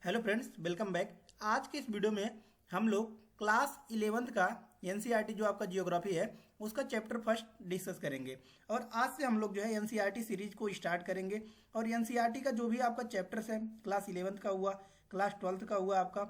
Hello friends, welcome back. आज के इस वीडियो में हम लोग क्लास 11th का एनसीईआरटी जो आपका जियोग्राफी है उसका चैप्टर फर्स्ट डिस्कस करेंगे। और आज से हम लोग जो है एनसीईआरटी सीरीज को स्टार्ट करेंगे। और एनसीईआरटी का जो भी आपका चैप्टर्स है, क्लास 11th का हुआ, क्लास 12th का हुआ आपका,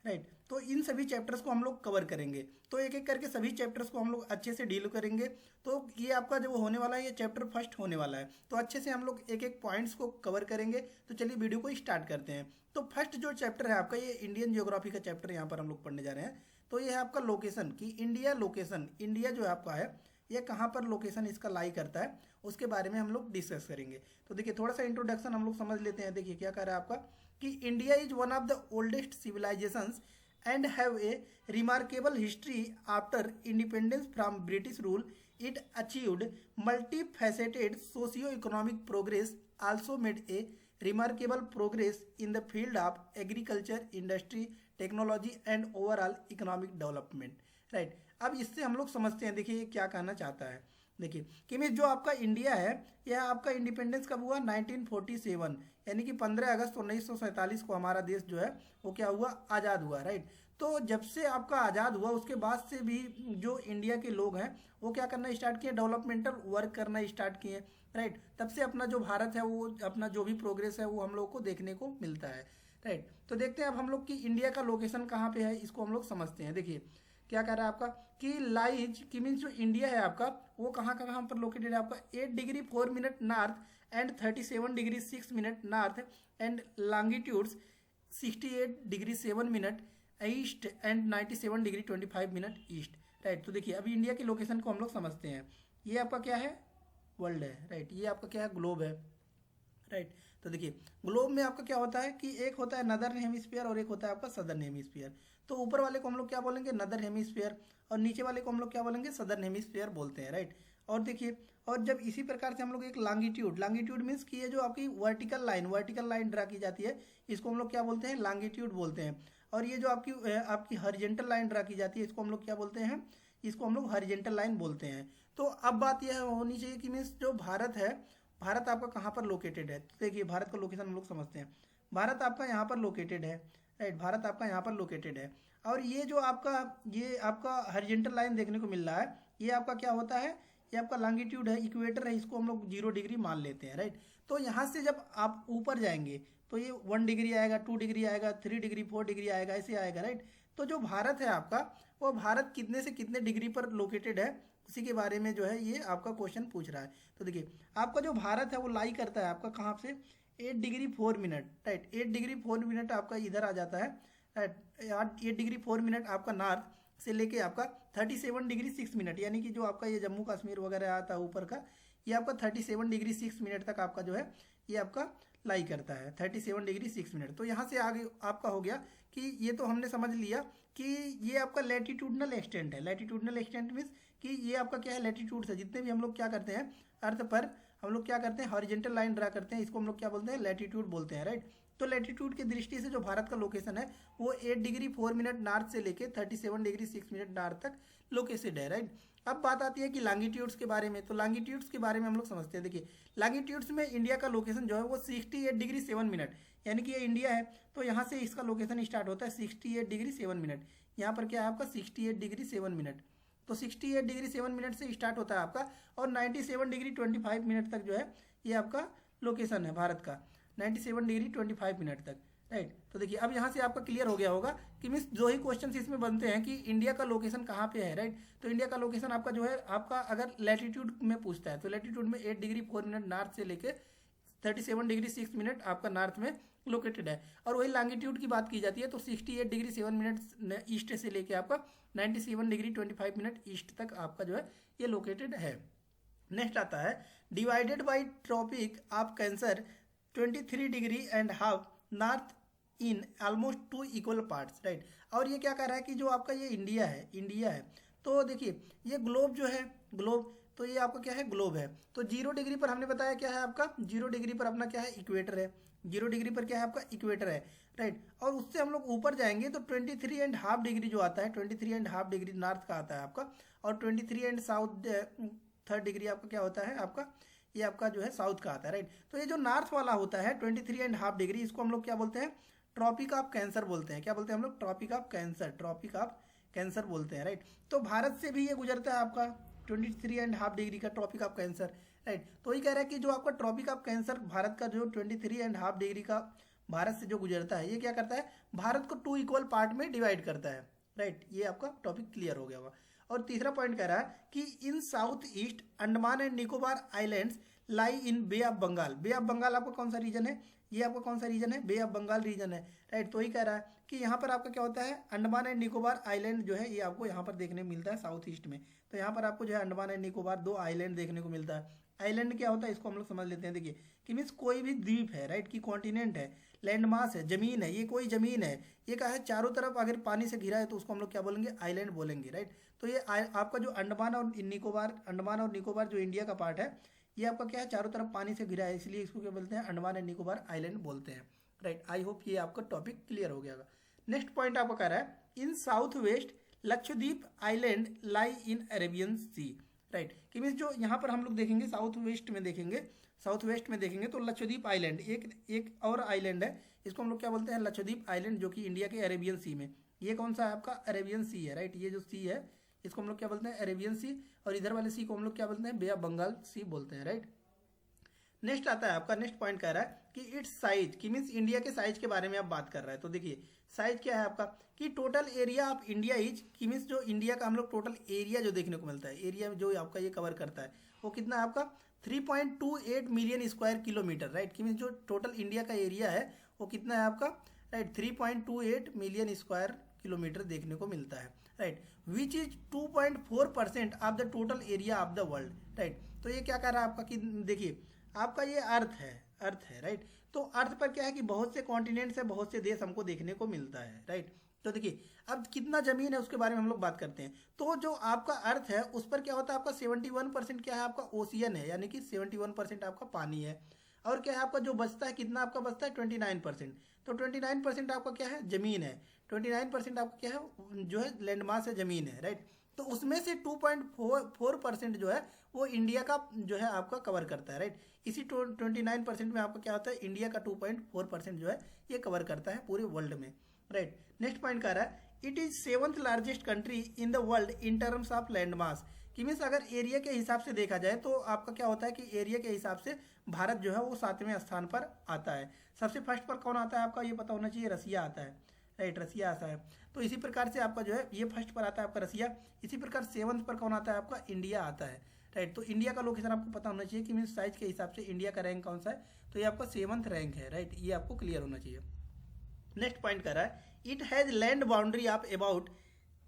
राइट, तो इन सभी चैप्टर्स को हम लोग कवर करेंगे। तो एक एक करके सभी चैप्टर्स को हम लोग अच्छे से डील करेंगे। तो ये आपका जो होने वाला है, ये चैप्टर फर्स्ट होने वाला है, तो अच्छे से हम लोग एक एक पॉइंट्स को कवर करेंगे। तो चलिए वीडियो को स्टार्ट करते हैं। तो फर्स्ट जो चैप्टर है आपका, ये इंडियन ज्योग्राफी का चैप्टर यहाँ पर हम लोग पढ़ने जा रहे हैं। तो ये है आपका लोकेशन की इंडिया, लोकेशन इंडिया जो आपका है ये कहाँ पर लोकेशन इसका लाई करता है, उसके बारे में हम लोग डिस्कस करेंगे। तो देखिए थोड़ा सा इंट्रोडक्शन हम लोग समझ लेते हैं। देखिए क्या कह रहा है आपका कि India is one of the oldest civilisations and have a remarkable history after independence from British rule. It achieved multifaceted socio-economic progress, also made a remarkable progress in the field of agriculture, industry, technology and overall economic development. Right. अब इससे हम लोग समझते हैं, देखिए ये क्या कहना चाहता है। देखिए कि जो आपका इंडिया है, यह आपका इंडिपेंडेंस कब हुआ? 1947, यानी कि 15 अगस्त 1947 को हमारा देश जो है वो क्या हुआ? आज़ाद हुआ, राइट। तो जब से आपका आज़ाद हुआ उसके बाद से भी जो इंडिया के लोग हैं वो क्या करना स्टार्ट किए? डेवलपमेंटल वर्क करना स्टार्ट किए, राइट। तब से अपना जो भारत है वो अपना जो भी प्रोग्रेस है वो हम लोग को देखने को मिलता है, राइट। तो देखते हैं अब हम लोग की इंडिया का लोकेशन कहाँ पे है, इसको हम लोग समझते हैं। देखिए क्या कह रहा है आपका कि लाइज की मीन्स जो इंडिया है आपका वो कहाँ पर लोकेटेड है आपका? 8 degree 4 minute north and 37 degree 6 minute north and longitudes 68 degree 7 minute east and 97 degree 25 minute east, right. तो देखिए अभी इंडिया की लोकेशन को हम लोग समझते हैं। ये आपका क्या है? वर्ल्ड है, राइट। ये आपका क्या है? ग्लोब है, राइट। तो देखिए ग्लोब में आपका क्या होता है कि एक होता है नदर्न हेमिस्फीयर और एक होता है आपका सदर्न हेमिस्फीयर। तो ऊपर वाले को हम लोग क्या बोलेंगे? नदर्न हेमिस्फीयर, और नीचे वाले को हम लोग क्या बोलेंगे? सदर्न हेमिस्फीयर बोलते हैं, राइट। और देखिए और जब इसी प्रकार से हम लोग एक लॉन्गिट्यूड, लॉन्गिट्यूड मीन्स कि ये जो आपकी वर्टिकल लाइन ड्रा की जाती है इसको हम लोग क्या बोलते हैं? लॉन्गिट्यूड बोलते हैं। और ये जो आपकी हॉरिजॉन्टल लाइन ड्रा की जाती है इसको हम लोग क्या बोलते हैं? इसको हम लोग हॉरिजॉन्टल लाइन बोलते हैं। तो अब बात यह होनी चाहिए कि मीन्स जो भारत है, भारत आपका कहाँ पर लोकेटेड है? तो देखिए भारत का लोकेशन हम लोग समझते हैं। भारत आपका यहाँ पर लोकेटेड है, राइट। भारत आपका यहाँ पर लोकेटेड है। और ये आपका हॉरिजॉन्टल लाइन देखने को मिल रहा है, ये आपका क्या होता है? ये आपका लॉन्गिट्यूड है, इक्वेटर है, इसको हम लोग 0 डिग्री मान लेते हैं, राइट। तो यहाँ से जब आप ऊपर जाएंगे तो ये 1 डिग्री आएगा, 2 डिग्री आएगा, 3 डिग्री 4 डिग्री आएगा, ऐसे आएगा, राइट। तो जो भारत है आपका, वो भारत कितने से कितने डिग्री पर लोकेटेड है उसी के बारे में जो है ये आपका क्वेश्चन पूछ रहा है। तो देखिए आपका जो भारत है वो लाई करता है आपका कहाँ से? 8 degree 4 minute, right. 8 degree 4 minute आपका इधर आ जाता है, राइट। 8 डिग्री 4 मिनट आपका नॉर्थ से लेके आपका 37 डिग्री 6 मिनट, यानी कि जो आपका ये जम्मू कश्मीर वगैरह आता है ऊपर का, ये आपका 37 डिग्री 6 मिनट तक आपका जो है ये आपका लाई करता है, 37 डिग्री 6 मिनट। तो यहाँ से आगे आपका हो गया कि ये तो हमने समझ लिया कि ये आपका लैटिट्यूडनल एक्सटेंट है। लैटिट्यूडनल एक्सटेंट मीन्स कि ये आपका क्या है? लैटिट्यूड से जितने भी हम लोग क्या करते हैं अर्थ पर, हम लोग क्या करते हैं? हॉरिजॉन्टल लाइन ड्रा करते हैं, इसको हम लोग क्या बोलते हैं? लैटिट्यूड बोलते हैं, राइट। तो लैटिट्यूड की दृष्टि से जो भारत का लोकेशन है वो 8 डिग्री 4 मिनट नॉर्थ से लेके 37 डिग्री 6 मिनट नॉर्थ तक लोकेटेड है, राइट। अब बात आती है कि लॉन्गिट्यूड्स के बारे में। तो लॉन्गिट्यूड्स के बारे में हम लोग समझते हैं। देखिए लॉन्गिट्यूड्स में इंडिया का लोकेशन जो है वो 68 डिग्री 7 मिनट, यानी कि ये इंडिया है तो यहाँ से इसका लोकेशन स्टार्ट होता है 68 डिग्री 7 मिनट। यहाँ पर क्या है आपका? 68 डिग्री 7 मिनट। तो 68 डिग्री 7 मिनट से स्टार्ट होता है आपका, और 97 डिग्री 25 मिनट तक जो है ये आपका लोकेशन है भारत का, 97 डिग्री 25 मिनट तक, राइट। तो देखिए अब यहाँ से आपका क्लियर हो गया होगा कि मीन्स जो ही क्वेश्चन इसमें बनते हैं कि इंडिया का लोकेशन कहाँ पे है, राइट। तो इंडिया का लोकेशन आपका जो है आपका अगर लैटिट्यूड में पूछता है तो लैटिट्यूड में 8 डिग्री 4 मिनट नॉर्थ से लेके 37 डिग्री 6 मिनट आपका नॉर्थ में लोकेटेड है। और वही लॉन्गिट्यूड की बात की जाती है तो 68 डिग्री 7 मिनट ईस्ट से लेके आपका 97 डिग्री 25 मिनट ईस्ट तक आपका जो है ये लोकेटेड है। नेक्स्ट आता है divided by tropic of Cancer 23 degree and half north in almost 2 equal parts, right. और ये क्या कह रहा है कि जो आपका ये इंडिया है तो देखिए ये ग्लोब जो है, ग्लोब, तो ये आपका क्या है? ग्लोब है। तो 0 डिग्री पर हमने बताया क्या है आपका? 0 डिग्री पर अपना क्या है? इक्वेटर है। 0 डिग्री पर क्या है आपका? इक्वेटर है, राइट। और उससे हम लोग ऊपर जाएंगे तो 23 एंड हाफ डिग्री जो आता है, 23 एंड हाफ डिग्री नॉर्थ का आता है आपका, और 23 एंड साउथ 3rd डिग्री आपका क्या होता है आपका? ये आपका जो है साउथ का आता है, राइट। तो ये जो नॉर्थ वाला होता है 23 एंड हाफ डिग्री, इसको हम लोग क्या बोलते हैं? ट्रॉपिक ऑफ कैंसर बोलते हैं। क्या बोलते हैं हम लोग? Tropic of Cancer, tropic of Cancer बोलते हैं, राइट। तो भारत से भी ये गुजरता है आपका 23.5 डिग्री का ट्रॉपिक ऑफ कैंसर, राइट। तो ये कह रहा है कि जो आपका ट्रॉपिक ऑफ कैंसर भारत का जो 23.5 डिग्री का भारत से जो गुजरता है, ये क्या करता है? भारत को 2 इक्वल पार्ट में डिवाइड करता है, राइट। ये आपका टॉपिक क्लियर हो गया होगा। और तीसरा पॉइंट कह रहा है कि in south east Andaman and Nicobar islands lie in Bay of Bengal. Bay of Bengal आपका कौन सा रीजन है? ये आपका कौन सा रीजन है? बे ऑफ बंगाल रीजन है, राइट। तो ही कह रहा है कि यहाँ पर आपका क्या होता है? अंडमान एंड निकोबार आइलैंड जो है ये आपको यहाँ पर देखने को मिलता है साउथ ईस्ट में। तो यहाँ पर आपको जो है अंडमान एंड निकोबार 2 आइलैंड देखने को मिलता है। आइलैंड क्या होता है इसको हम लोग समझ लेते हैं। देखिए कि मीन्स कोई भी द्वीप है, राइट, कि कॉन्टिनेंट है, लैंड मास है, जमीन है, ये कोई जमीन है, ये क्या है? चारों तरफ अगर पानी से घिरा है तो उसको हम लोग क्या बोलेंगे? आइलैंड बोलेंगे, राइट। तो ये आपका जो अंडमान और निकोबार जो इंडिया का पार्ट है, ये आपका क्या है? चारों तरफ पानी से घिरा है, इसलिए इसको क्या बोलते हैं? अंडमान एंड निकोबार आइलैंड बोलते हैं, राइट। आई होप ये आपका टॉपिक क्लियर हो गया होगा। नेक्स्ट पॉइंट आपका कह रहा है in south west Lakshadweep island lie in Arabian sea, right. कि मीन्स जो यहाँ पर हम लोग देखेंगे साउथ वेस्ट में देखेंगे तो लक्षद्वीप आइलैंड एक और आइलैंड है, इसको हम लोग क्या बोलते हैं? लक्षद्वीप आइलैंड, जो कि इंडिया के अरेबियन सी में। ये कौन सा है आपका? अरेबियन सी है, राइट। ये जो सी है इसको हम लोग क्या बोलते हैं? अरेबियन सी। और इधर वाले सी को हम लोग क्या बोलते हैं? बे ऑफ बंगाल सी बोलते हैं, राइट। नेक्स्ट आता है आपका, नेक्स्ट पॉइंट कह रहा है कि इट्स साइज, कि मीन्स इंडिया के साइज के बारे में आप बात कर रहा है। तो देखिए साइज क्या है आपका कि total area of India is, कि मीन्स जो इंडिया का हम लोग टोटल एरिया जो देखने को मिलता है, एरिया जो आपका ये कवर करता है वो कितना है आपका? 3.28 मिलियन स्क्वायर किलोमीटर, राइट। कि मीन्स जो टोटल इंडिया का एरिया है वो कितना है आपका? राइट, 3.28 मिलियन स्क्वायर किलोमीटर देखने को मिलता है, right. Which is 2.4% of the total area of the world, right. तो ये क्या कह रहा है आपका कि देखिए आपका ये अर्थ है, राइट। तो अर्थ पर क्या है कि बहुत से कॉन्टिनेंट्स है, बहुत से देश हमको देखने को मिलता है, राइट। तो देखिए अब कितना जमीन है उसके बारे में हम लोग बात करते हैं। तो जो आपका अर्थ है उस पर क्या होता है? आपका 71% क्या है? आपका ओशियन है, यानी कि 71% आपका पानी है। और क्या है आपका जो बचता है, कितना आपका बचता है? 29%। तो 29% आपका क्या है? जमीन है। 29% आपका क्या है? जो है लैंड मास है, जमीन है, राइट। तो उसमें से 2.4% जो है वो इंडिया का जो है आपका कवर करता है, राइट। इसी 29% में आपका क्या होता है? इंडिया का 2.4% जो है ये कवर करता है पूरे वर्ल्ड में, राइट। नेक्स्ट पॉइंट कह रहा है it is 7th largest country in the world in terms of land mass. कि मीन्स अगर एरिया के हिसाब से देखा जाए तो आपका क्या होता है कि एरिया के हिसाब से भारत जो है वो 7वें स्थान पर आता है। सबसे फर्स्ट पर कौन आता है आपका? ये पता होना चाहिए, रसिया आता है, राइट, रसिया आता है। तो इसी प्रकार से आपका जो है ये फर्स्ट पर आता है आपका रसिया। इसी प्रकार 7th पर कौन आता है आपका? इंडिया आता है, राइट। तो इंडिया का लोकेशन आपको पता होना चाहिए कि मीन्स साइज के हिसाब से इंडिया का रैंक कौन सा है। तो ये आपका 7th रैंक है, राइट। ये आपको क्लियर होना चाहिए। नेक्स्ट पॉइंट कर रहा है it has land boundary of about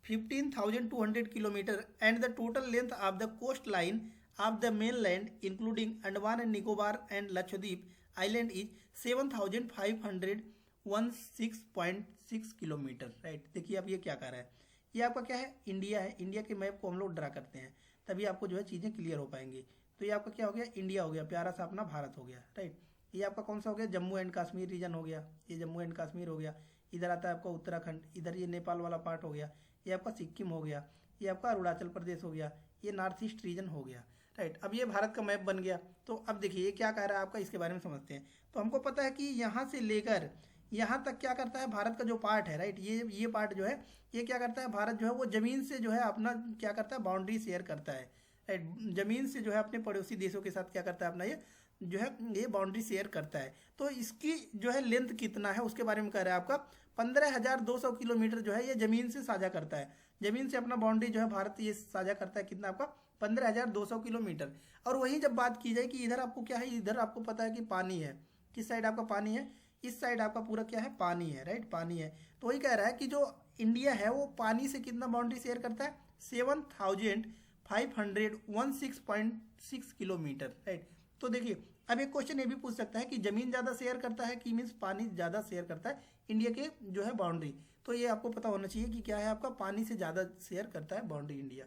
15,200 kilometre and the total length of the coast line of the main land including Andaman and Nicobar and Lakshadweep island is 7,516.6 kilometre, right. देखिए अब ये क्या कर रहा है? ये आपका क्या है? इंडिया है। इंडिया के मैप को हम लोग ड्रा करते हैं तभी आपको जो है चीज़ें क्लियर हो पाएंगी। तो ये आपका क्या हो गया? इंडिया हो गया, प्यारा सा अपना भारत हो गया, राइट। ये आपका कौन सा हो गया? जम्मू एंड कश्मीर रीजन हो गया, ये जम्मू एंड कश्मीर हो गया। इधर आता है आपका उत्तराखंड, इधर ये नेपाल वाला पार्ट हो गया, ये आपका सिक्किम हो गया, ये आपका अरुणाचल प्रदेश हो गया, ये नॉर्थ ईस्ट रीजन हो गया, राइट। अब ये भारत का मैप बन गया। तो अब देखिए ये क्या कह रहा है आपका, इसके बारे में समझते हैं। तो हमको पता है कि यहाँ से लेकर यहाँ तक क्या करता है भारत का जो पार्ट है, राइट, ये पार्ट जो है ये क्या करता है? भारत जो है वो जमीन से जो है अपना क्या करता है? बाउंड्री शेयर करता है, राइट। जमीन से जो है अपने पड़ोसी देशों के साथ क्या करता है? अपना ये जो है ये बाउंड्री शेयर करता है। तो इसकी जो है लेंथ कितना है उसके बारे में कह रहा है आपका 15,200 किलोमीटर जो है ये जमीन से साझा करता है। जमीन से अपना बाउंड्री जो है भारत ये साझा करता है, कितना आपका? 15,200 किलोमीटर। और वहीं जब बात की जाए कि इधर आपको क्या है? इधर आपको पता है कि पानी है। किस साइड आपका पानी है? इस साइड आपका पूरा क्या है? पानी है, राइट, पानी है। तो वही कह रहा है कि जो इंडिया है वो पानी से कितना बाउंड्री शेयर करता है? 7,516.6 किलोमीटर, राइट। तो देखिए अब एक क्वेश्चन ये भी पूछ सकता है कि जमीन ज़्यादा शेयर करता है कि मीन्स पानी ज़्यादा शेयर करता है इंडिया के जो है बाउंड्री। तो ये आपको पता होना चाहिए कि क्या है आपका? पानी से ज़्यादा शेयर करता है बाउंड्री इंडिया।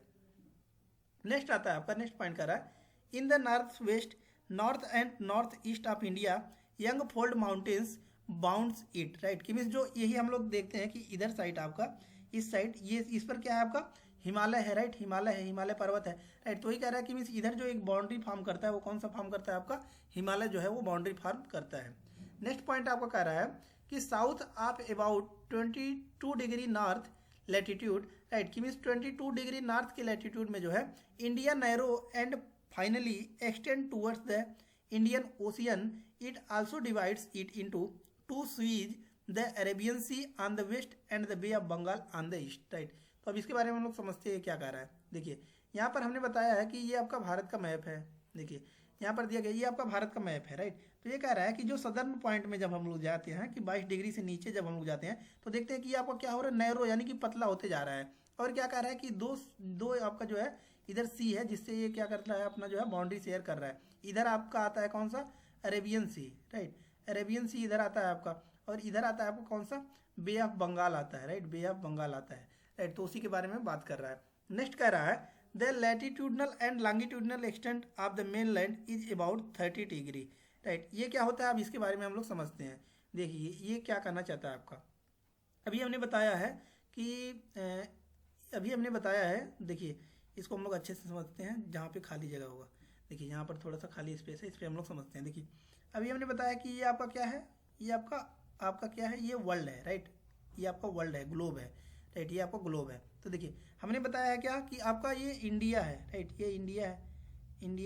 नेक्स्ट आता है आपका, नेक्स्ट पॉइंट कर रहा है in the north west north and north east of India young fold mountains bounds it, right. कि मीन्स जो यही हम लोग देखते हैं कि इधर साइड आपका इस साइड ये इस पर क्या है आपका? हिमालय है, राइट, हिमालय है, हिमालय पर्वत है, राइट। तो वही कह रहा है कि मीन्स इधर जो एक बाउंड्री फॉर्म करता है वो कौन सा फॉर्म करता है आपका? हिमालय जो है वो बाउंड्री फॉर्म करता है। नेक्स्ट पॉइंट आपका कह रहा है कि south of about 22 degree north latitude, right, कि मीन्स 22 डिग्री नॉर्थ के लैटिट्यूड में जो है India narrow and finally extend towards the Indian Ocean. It also divides it into two seas, the Arabian Sea on the west and the Bay of Bengal on the east, right. तो अब इसके बारे में हम लोग समझते हैं क्या कह रहा है. देखिए यहाँ पर हमने बताया है कि ये आपका भारत का मैप है. देखिए यहाँ पर दिया गया ये आपका भारत का मैप है, राइट. तो ये कह रहा है कि जो सदर्न पॉइंट में जब हम लोग जाते हैं कि 22 डिग्री से नीचे जब हम लोग जाते हैं तो देखते हैं कि ये आपका क्या हो रहा है, नैरो यानी कि पतला होते जा रहा है. और क्या कह रहा है कि दो दो आपका जो है इधर सी है जिससे ये क्या करता है अपना जो है बाउंड्री शेयर कर रहा है. इधर आपका आता है कौन सा, अरेबियन सी, राइट. अरेबियन सी इधर आता है आपका, और इधर आता है आपका कौन सा, बे ऑफ बंगाल आता है, राइट. बे ऑफ बंगाल आता है, राइट. तो उसी के बारे में बात कर रहा है. नेक्स्ट कह रहा है the latitudinal and longitudinal extent of the main land is about 30 degree, right. ये क्या होता है अब इसके बारे में हम लोग समझते हैं. देखिए ये क्या करना चाहता है आपका. अभी हमने बताया है कि देखिए इसको हम लोग अच्छे से समझते हैं जहाँ पे खाली जगह होगा. देखिए यहाँ पर थोड़ा सा खाली स्पेस है, इस पर हम लोग समझते हैं. देखिए अभी हमने बताया कि ये आपका क्या है, ये आपका क्या है, ये वर्ल्ड है, राइट. ये आपका वर्ल्ड है, ग्लोब है, राइट. ये आपका ग्लोब है. तो देखिए हमने बताया है क्या कि आपका ये इंडिया है, राइट. ये इंडिया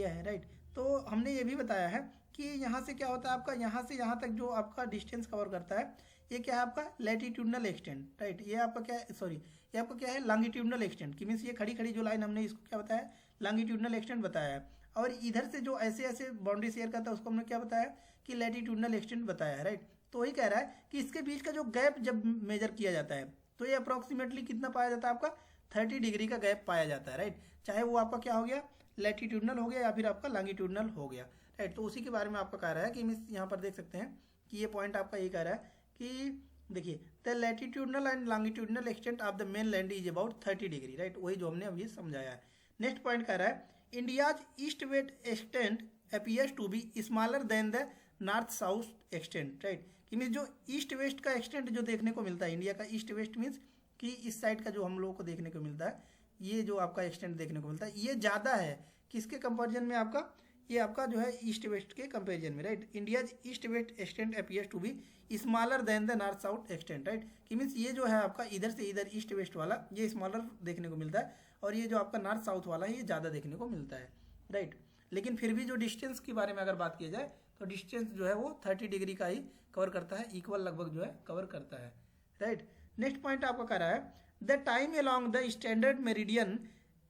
है, राइट. तो हमने ये भी बताया है कि यहाँ से क्या होता है आपका, यहाँ से यहाँ तक जो आपका डिस्टेंस कवर करता है ये क्या है आपका लैटिट्यूडनल एक्सटेंट, राइट. ये आपका क्या है, सॉरी, ये आपका क्या है लॉन्गिट्यूडनल एक्सटेंट, कि मीन्स ये खड़ी खड़ी जो लाइन हमने इसको क्या बताया, लॉन्गिट्यूडनल एक्सटेंट बताया है. और इधर से जो ऐसे ऐसे बाउंड्री शेयर करता है उसको हमने क्या बताया कि लैटिट्यूडनल एक्सटेंट बताया है, राइट. तो वही कह रहा है कि इसके बीच का जो गैप जब मेजर किया जाता है तो ये अप्रॉक्सीमेटली कितना पाया जाता है आपका 30 डिग्री का गैप पाया जाता है, राइट. चाहे वो आपका क्या हो गया, लैटिट्यूडनल हो गया या फिर आपका लॉन्गिट्यूडनल हो गया, राइट. तो उसी के बारे में आपका कह रहा है कि मिस यहाँ पर देख सकते हैं कि ये पॉइंट आपका ये कह रहा है कि देखिए the latitudinal and longitudinal extent of the main land is about 30 degree, right. वही जो हमने अभी समझाया है. नेक्स्ट पॉइंट कह रहा है India's east west extent appears to be smaller than the north south extent, right. कि मीन्स जो ईस्ट वेस्ट का एक्सटेंट जो देखने को मिलता है इंडिया का, ईस्ट वेस्ट मीन्स कि इस साइड का जो हम लोगों को देखने को मिलता है, ये जो आपका एक्सटेंट देखने को मिलता है ये ज़्यादा है किसके कंपेरिजन में आपका, ये आपका जो है ईस्ट वेस्ट के कंपेरिजन में, right. India east west extent appears to be smaller than the north south extent, right. कि मीन्स ये जो है आपका इधर से इधर ईस्ट वेस्ट वाला ये स्मॉलर देखने को मिलता है और ये जो आपका नॉर्थ साउथ वाला है ये ज़्यादा देखने को मिलता है, राइट. लेकिन फिर भी जो डिस्टेंस के बारे में अगर बात की जाए तो डिस्टेंस जो है वो 30 डिग्री का ही कवर करता है, इक्वल लगभग जो है कवर करता है, राइट. नेक्स्ट पॉइंट आपका कह रहा है the time along the standard meridian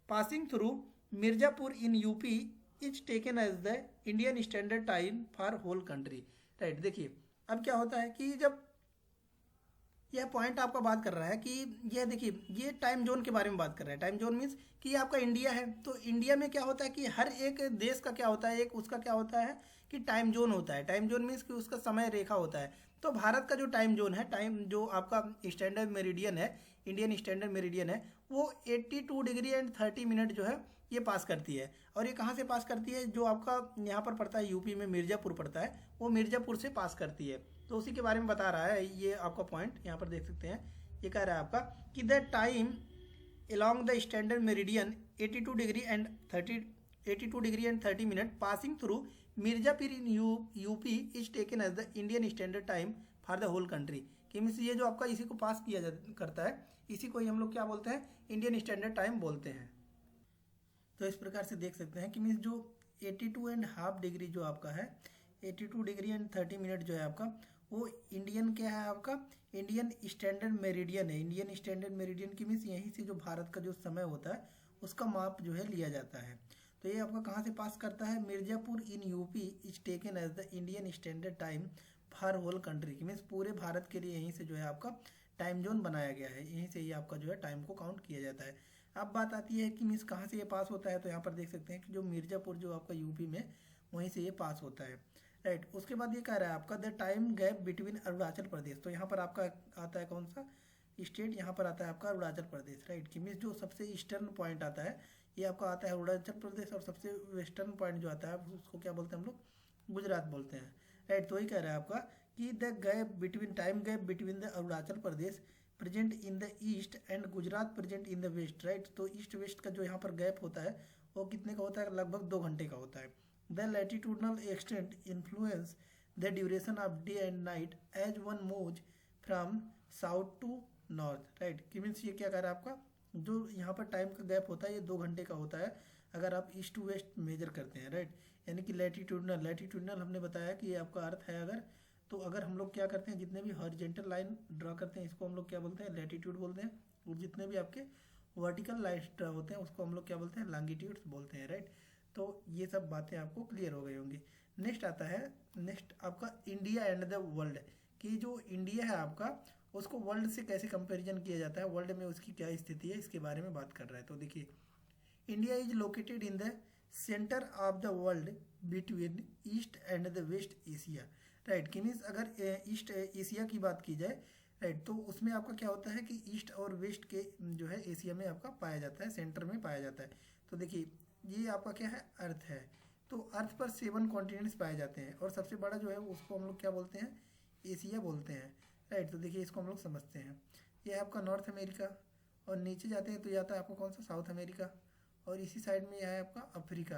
passing through Mirzapur in UP is taken as the Indian standard time for whole country, right. देखिए अब क्या होता है कि जब यह पॉइंट आपका बात कर रहा है कि यह देखिए ये टाइम जोन के बारे में बात कर रहा है. टाइम जोन मीन्स कि ये आपका इंडिया है, तो इंडिया में क्या होता है कि हर एक देश का क्या होता है, एक उसका क्या होता है कि टाइम जोन होता है. टाइम जोन मीन्स कि उसका समय रेखा होता है. तो भारत का जो टाइम जोन है, टाइम जो आपका स्टैंडर्ड मेरिडियन है, इंडियन स्टैंडर्ड मेरिडियन है, वो 82 डिग्री एंड 30 मिनट जो है ये पास करती है. और ये कहाँ से पास करती है, जो आपका यहाँ पर पड़ता है यूपी में मिर्ज़ापुर पड़ता है, वो मिर्ज़ापुर से पास करती है. तो उसी के बारे में बता रहा है ये आपका पॉइंट यहाँ पर देख सकते हैं. ये कह रहा है आपका कि the time along the standard meridian 82 degree and 30 minute passing through Mirzapur in UP is taken as the Indian standard time for the whole country. कि मीन्स ये जो आपका इसी को पास किया करता है, इसी को ही हम लोग क्या बोलते हैं, इंडियन स्टैंडर्ड टाइम बोलते हैं. तो इस प्रकार से देख सकते हैं कि मीन्स जो 82.5 डिग्री जो आपका है, 82 डिग्री एंड 30 मिनट जो है आपका, वो इंडियन क्या है आपका, इंडियन स्टैंडर्ड मेरिडियन है. इंडियन स्टैंडर्ड मेरिडियन की मीन्स यहीं से जो भारत का जो समय होता है उसका माप जो है लिया जाता है. तो ये आपका कहाँ से पास करता है, Mirzapur in UP is taken as the Indian standard time for whole country. की मीन्स पूरे भारत के लिए यहीं से जो है आपका टाइम जोन बनाया गया है, यहीं से ही आपका जो है टाइम को काउंट किया जाता है. अब बात आती है कि मीन्स कहाँ से ये पास होता है, तो यहाँ पर देख सकते हैं कि जो मिर्जापुर जो आपका यूपी में वहीं से ये पास होता है, राइट. उसके बाद ये कह रहा है आपका the time gap between Arunachal Pradesh. तो यहाँ पर आपका आता है कौन सा स्टेट, यहाँ पर आता है आपका अरुणाचल प्रदेश, राइट. कि मीन्स जो सबसे ईस्टर्न पॉइंट आता है ये आपका आता है अरुणाचल प्रदेश, और सबसे वेस्टर्न पॉइंट जो आता है उसको क्या बोलते हैं हम लोग, गुजरात बोलते हैं, राइट. तो वही कह रहा है आपका कि the gap between time gap between the Arunachal Pradesh present in the east and Gujarat present in the west, right. तो ईस्ट वेस्ट का जो यहाँ पर गैप होता है वो कितने का होता है, लगभग 2 घंटे का होता है. The latitudinal extent influence the duration of day and night as one moves from south to north, right. कि मीन्स ये क्या कह रहा है आपका, जो यहाँ पर टाइम का गैप होता है ये 2 घंटे का होता है अगर आप ईस्ट टू वेस्ट मेजर करते हैं, राइट। यानी कि लैटिट्यूडनल हमने बताया कि ये आपका अर्थ है अगर, तो अगर हम लोग क्या करते हैं जितने भी हॉरिजॉन्टल लाइन ड्रा करते हैं इसको हम लोग क्या बोलते हैं, लैटिट्यूड बोलते हैं। और जितने भी आपके वर्टिकल लाइन ड्रा होते हैं उसको हम लोग क्या बोलते हैं, लॉन्गिट्यूड्स बोलते हैं, राइट। तो ये सब बातें आपको क्लियर हो गई होंगी। नेक्स्ट आता है, नेक्स्ट आपका इंडिया एंड द वर्ल्ड, कि जो इंडिया है आपका उसको वर्ल्ड से कैसे कंपैरिजन किया जाता है, वर्ल्ड में उसकी क्या स्थिति है, इसके बारे में बात कर रहा है। तो देखिए, India is located in the centre of the world between east and the West Asia, right. कि मीन्स अगर ईस्ट एशिया की बात की जाए, राइट, तो उसमें आपका क्या होता है कि ईस्ट और वेस्ट के जो है एशिया में आपका पाया जाता है, सेंटर में पाया जाता है। तो देखिए ये आपका क्या है, अर्थ है। तो अर्थ पर 7 कॉन्टिनेंट्स पाए जाते हैं और सबसे बड़ा जो है उसको हम लोग क्या बोलते हैं, एशिया बोलते हैं, राइट। तो देखिए इसको हम लोग समझते हैं, ये है आपका नॉर्थ अमेरिका, और नीचे जाते हैं तो ये आता है आपका कौन सा, साउथ अमेरिका, और इसी साइड में यह है आपका अफ्रीका,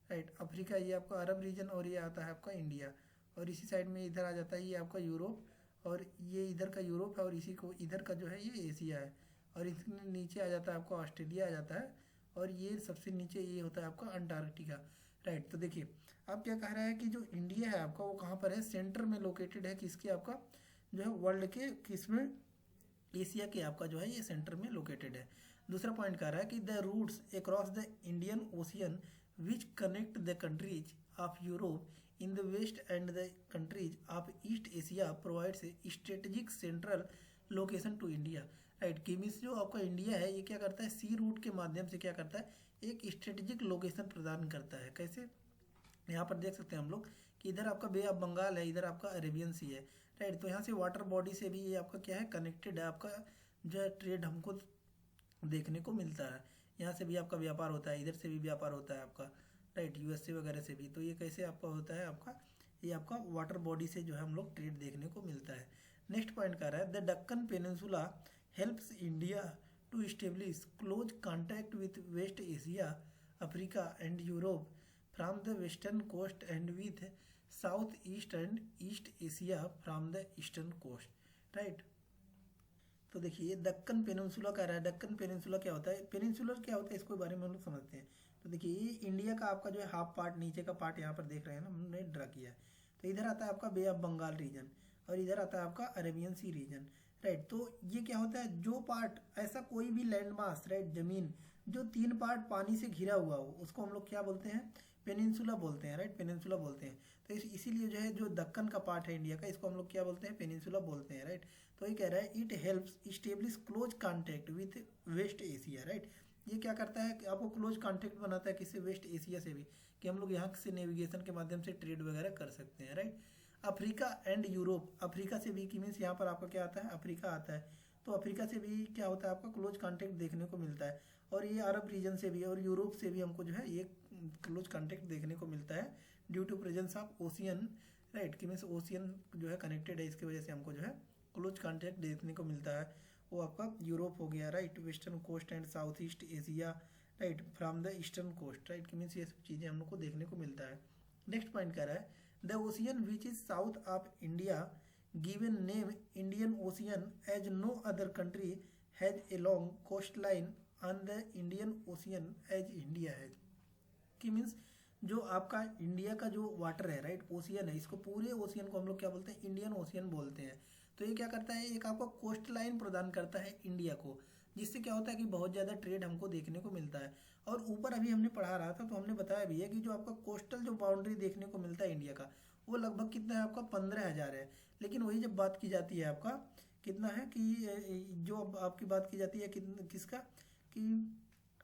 राइट। अफ्रीका ये आपका अरब रीजन, और ये आता है आपका इंडिया, और इसी साइड में इधर आ जाता है ये आपका यूरोप, और ये इधर का यूरोप है, और इसी को इधर का जो है ये एशिया है, और इसके नीचे आ जाता है आपका ऑस्ट्रेलिया आ जाता है, और ये सबसे नीचे ये होता है आपका अंटार्कटिका, राइट। तो देखिए अब क्या कह रहा है कि जो इंडिया है आपका वो कहाँ पर है, सेंटर में लोकेटेड है, किसके आपका जो है वर्ल्ड के, किसमें, एशिया के आपका जो है ये सेंटर में लोकेटेड है। दूसरा पॉइंट कह रहा है कि the routes across the Indian Ocean which connect the countries of Europe in the west and the countries of East Asia provides strategic central location to India, right. कि means जो आपका India है ये क्या करता है, सी रूट के माध्यम से क्या करता है, एक स्ट्रेटेजिक लोकेशन प्रदान करता है। कैसे, यहाँ पर देख सकते हैं हम लोग कि इधर आपका बे ऑफ बंगाल है, इधर आपका अरेबियन सी है, राइट। तो यहाँ से वाटर बॉडी से भी ये आपका क्या है, कनेक्टेड है, आपका जो है ट्रेड हमको देखने को मिलता है। यहाँ से भी आपका व्यापार होता है, इधर से भी व्यापार होता है आपका, राइट, यूएसए वगैरह से भी। तो ये कैसे आपका होता है, आपका ये आपका वाटर बॉडी से जो है हम लोग ट्रेड देखने को मिलता है। नेक्स्ट पॉइंट कह रहा है, the Deccan peninsula helps India to establish close contact with West Asia, Africa and Europe from the western coast and with South East and East Asia from the eastern coast, right. तो देखिए Deccan peninsula कह रहा है, Deccan peninsula क्या होता है, peninsular क्या होता है, इसके बारे में हम लोग समझते हैं। तो देखिए ये इंडिया का आपका जो है हाफ पार्ट, नीचे का पार्ट यहाँ पर देख रहे हैं ना, हमने ड्रा किया है। तो इधर आता है आपका बे ऑफ बंगाल रीजन, और इधर आता है आपका अरेबियन सी रीजन, राइट। तो ये क्या होता है, जो पार्ट ऐसा कोई भी लैंड मास, राइट, जमीन जो 3 पार्ट पानी से घिरा हुआ हो उसको हम लोग क्या बोलते हैं, पेनिनसुला बोलते हैं, राइट, पेनिनसुला बोलते हैं। तो इसीलिए जो है जो दक्कन का पार्ट है इंडिया का, इसको हम लोग क्या बोलते हैं, पेनिनसुला बोलते हैं, राइट। तो ये कह रहा है it helps establish close contact with West Asia, right. ये क्या करता है कि आपको क्लोज कॉन्टैक्ट बनाता है किससे, वेस्ट एशिया से भी, कि हम लोग यहाँ से नेविगेशन के माध्यम से ट्रेड वगैरह कर सकते हैं, right. Africa and Europe, Africa से भी, कि मीन्स यहाँ पर आपका क्या आता है, अफ्रीका आता है। तो अफ्रीका से भी क्या होता है, आपका क्लोज कॉन्टैक्ट देखने को मिलता है, और ये अरब रीजन से भी और यूरोप से भी हमको जो है ये क्लोज कॉन्टैक्ट देखने को मिलता है due to presence of ocean, right. कि मीन्स ओशियन जो है कनेक्टेड है, इसकी वजह से हमको जो है क्लोज कॉन्टैक्ट देखने को मिलता है। वो आपका यूरोप हो गया, right, western coast and South East Asia, right, from the eastern coast, right. कि मीन्स ये सब चीज़ें हम लोग को देखने को मिलता है। नेक्स्ट पॉइंट कह रहा है, the ocean which is south of India given name Indian Ocean as no other country has a long coast line on the Indian Ocean as India has. कि मीन्स जो आपका इंडिया का जो water है, right, ocean है, इसको पूरे ocean को हम लोग क्या बोलते हैं, इंडियन ओशियन बोलते हैं। तो ये क्या करता है, एक आपको कोस्ट लाइन प्रदान करता है इंडिया को, जिससे क्या होता है कि बहुत ज़्यादा ट्रेड हमको देखने को मिलता है। और ऊपर अभी हमने पढ़ा रहा था तो हमने बताया भी है कि जो आपका कोस्टल जो बाउंड्री देखने को मिलता है इंडिया का, वो लगभग कितना है आपका 15,000 है। लेकिन वही जब बात की जाती है आपका कितना है कि जो आपकी बात की जाती है किसका, कि